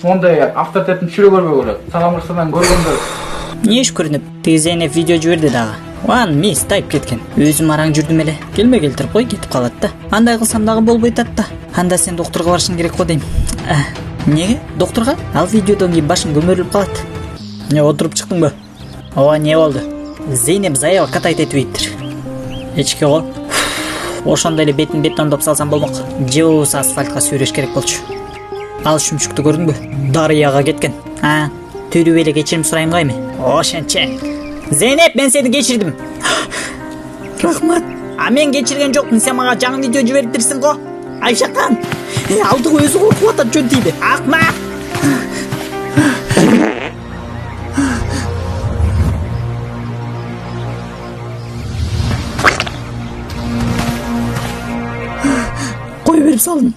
Ондай авторитеттин түшүрө көрбөй болот. Салам кырсадан көргөндө. Не иш көрүнүп? Тезенеп видео жиберди дагы. One miss тайп кеткен. Өзүм араң жүрдүм эле. Келме келтирип кой, кетип калат да. Андай кылсам дагы болбой атат да. Анда сен доктурга барышың керек го дейм. Неге? Доктурга? Ал видеодон кийин башың көмөрүлүп калат. Не отуруп чыктыңбы? Ооба, не болду? Зейнеп Заева катайт этибейиптир. Эчке го. Ошондой эле бетин бетондоп салсам болмок. Же болбосо асфальтка сүйрөш керек болчу. Ал шүмшүктү көрдүңбү? Дарыяга кеткен. Төрүп эле кечирим сурайм кайме? Ошентче. Зейнеп, мен сени кечирдим. Рахмат. Мен кечирген жокмун, сен мага жаңы видео жибериптирсиң го. Айшакан. Алдыгы өзү коркуп атат жөн тийди. Акмак. Кой берип салдым.